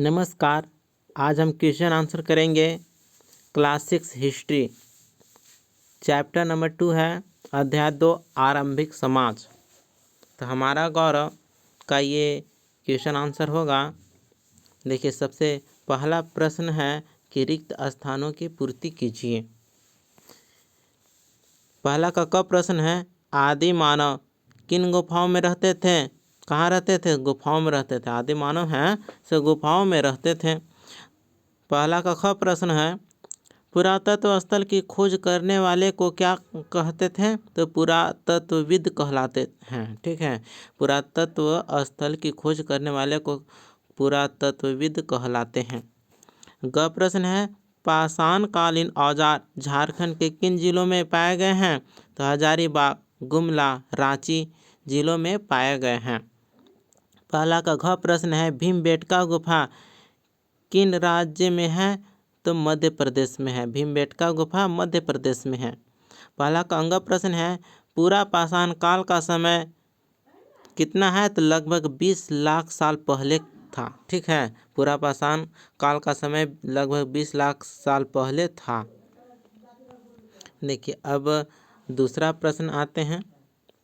नमस्कार। आज हम क्वेश्चन आंसर करेंगे क्लास 6 हिस्ट्री। चैप्टर नंबर 2 है अध्याय 2 आरंभिक समाज। तो हमारा गौरव का ये क्वेश्चन आंसर होगा। देखिए, सबसे पहला प्रश्न है कि रिक्त स्थानों की पूर्ति कीजिए। पहला का प्रश्न है, आदि मानव किन गुफाओं में रहते थे? कहाँ रहते थे? गुफाओं में रहते थे। आदि मानव हैं से गुफाओं में रहते थे। पहला का प्रश्न है, पुरातत्व स्थल की खोज करने वाले को क्या कहते थे? तो पुरातत्वविद कहलाते हैं। ठीक है, पुरातत्व स्थल की खोज करने वाले को पुरातत्वविद कहलाते हैं। प्रश्न है, पाषाणकालीन औजार झारखंड के किन जिलों में पाए गए हैं? तो हजारीबाग, गुमला, रांची जिलों में पाए गए हैं। पहला का प्रश्न है, भीमबेटका गुफा किन राज्य में है? तो मध्य प्रदेश में है। भीमबेटका गुफा मध्य प्रदेश में है। पहला का प्रश्न है, पूरा पाषाण काल का समय कितना है? तो लगभग 20 लाख साल पहले था। ठीक है, पूरा पाषाण काल का समय लगभग 20 लाख साल पहले था। देखिए, अब दूसरा प्रश्न आते हैं।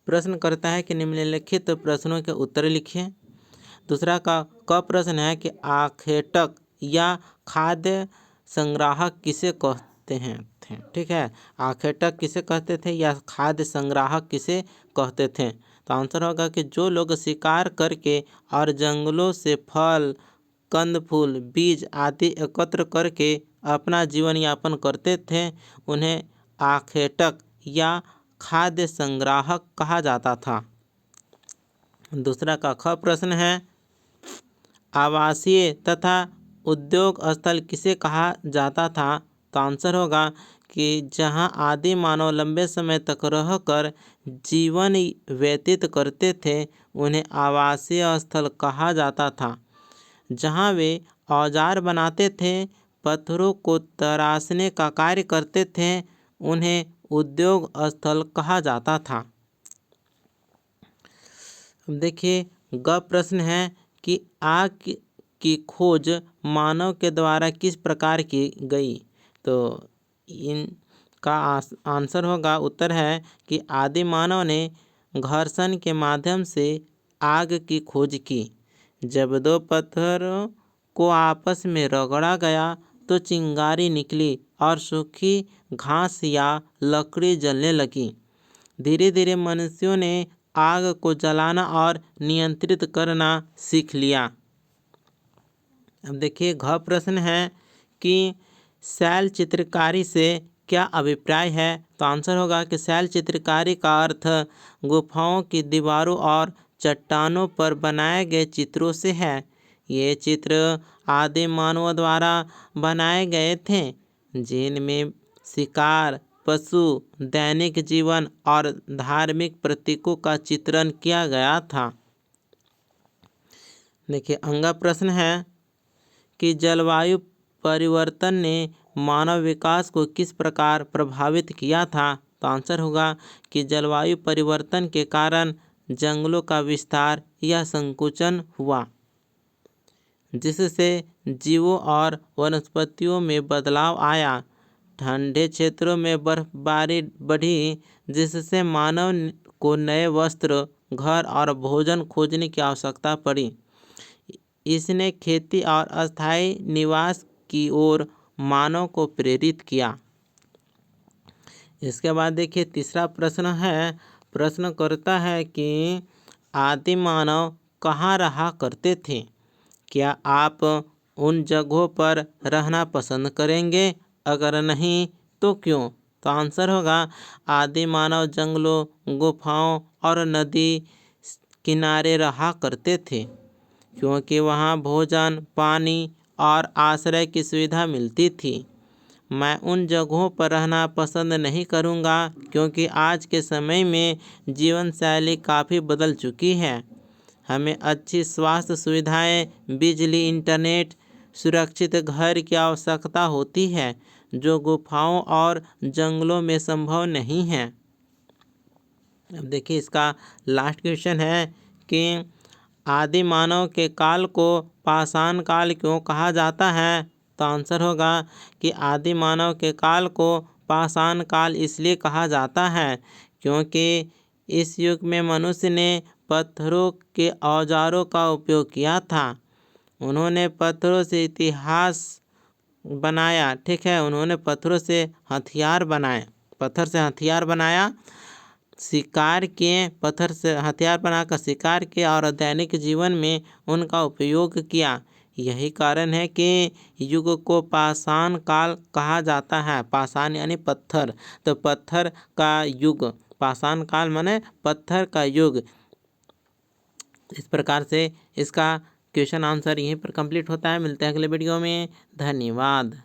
प्रश्न करता है कि निम्नलिखित प्रश्नों के उत्तर लिखिए। दूसरा का प्रश्न है कि आखेटक या खाद्य संग्राहक किसे कहते हैं? ठीक है, आखेटक किसे कहते थे या खाद्य संग्राहक किसे कहते थे? तो आंसर होगा कि जो लोग शिकार करके और जंगलों से फल, कंद फूल, बीज आदि एकत्र करके अपना जीवन यापन करते थे, उन्हें आखेटक या खाद्य संग्राहक कहा जाता था। दूसरा का प्रश्न है, आवासीय तथा उद्योग स्थल किसे कहा जाता था? तो आंसर होगा कि जहां आदि मानव लंबे समय तक रहकर जीवन व्यतीत करते थे, उन्हें आवासीय स्थल कहा जाता था। जहां वे औजार बनाते थे, पत्थरों को तराशने का कार्य करते थे, उन्हें उद्योग स्थल कहा जाता था। देखिए, प्रश्न है कि आग की खोज मानव के द्वारा किस प्रकार की गई? तो इनका आंसर होगा, उत्तर है कि आदि मानव ने घर्षण के माध्यम से आग की खोज की। जब दो पत्थरों को आपस में रगड़ा गया तो चिंगारी निकली और सूखी घास या लकड़ी जलने लगी। धीरे धीरे मनुष्यों ने आग को जलाना और नियंत्रित करना सीख लिया। अब देखिए, प्रश्न है कि शैल चित्रकारी से क्या अभिप्राय है? तो आंसर होगा कि शैल चित्रकारी का अर्थ गुफाओं की दीवारों और चट्टानों पर बनाए गए चित्रों से है। ये चित्र आदि मानवों द्वारा बनाए गए थे, जिनमें शिकार, पशु, दैनिक जीवन और धार्मिक प्रतीकों का चित्रण किया गया था। देखिए, प्रश्न है कि जलवायु परिवर्तन ने मानव विकास को किस प्रकार प्रभावित किया था? तो आंसर होगा कि जलवायु परिवर्तन के कारण जंगलों का विस्तार या संकुचन हुआ, जिससे जीवों और वनस्पतियों में बदलाव आया। ठंडे क्षेत्रों में बर्फबारी बढ़ी, जिससे मानव को नए वस्त्र, घर और भोजन खोजने की आवश्यकता पड़ी। इसने खेती और अस्थायी निवास की ओर मानव को प्रेरित किया। इसके बाद देखिए, तीसरा प्रश्न है। प्रश्न करता है कि आदि मानव कहाँ रहा करते थे? क्या आप उन जगहों पर रहना पसंद करेंगे? अगर नहीं तो क्यों? तो आंसर होगा, आदि मानव जंगलों, गुफाओं और नदी किनारे रहा करते थे, क्योंकि वहाँ भोजन, पानी और आश्रय की सुविधा मिलती थी। मैं उन जगहों पर रहना पसंद नहीं करूँगा, क्योंकि आज के समय में जीवन शैली काफ़ी बदल चुकी है। हमें अच्छी स्वास्थ्य सुविधाएं, बिजली, इंटरनेट, सुरक्षित घर की आवश्यकता होती है, जो गुफाओं और जंगलों में संभव नहीं है। अब देखिए, इसका लास्ट क्वेश्चन है कि आदि मानव के काल को पाषाण काल क्यों कहा जाता है? तो आंसर होगा कि आदि मानव के काल को पाषाण काल इसलिए कहा जाता है क्योंकि इस युग में मनुष्य ने पत्थरों के औजारों का उपयोग किया था। उन्होंने पत्थरों से इतिहास बनाया, ठीक है, उन्होंने पत्थरों से हथियार बनाए, पत्थर से हथियार बनाया, शिकार किए, पत्थर से हथियार बनाकर शिकार किया और दैनिक जीवन में उनका उपयोग किया। यही कारण है कि युग को पाषाण काल कहा जाता है। पाषाण यानी पत्थर, तो पत्थर का युग, पाषाण काल माने पत्थर का युग। इस प्रकार से इसका क्वेश्चन आंसर यहीं पर कंप्लीट होता है। मिलते हैं अगले वीडियो में। धन्यवाद।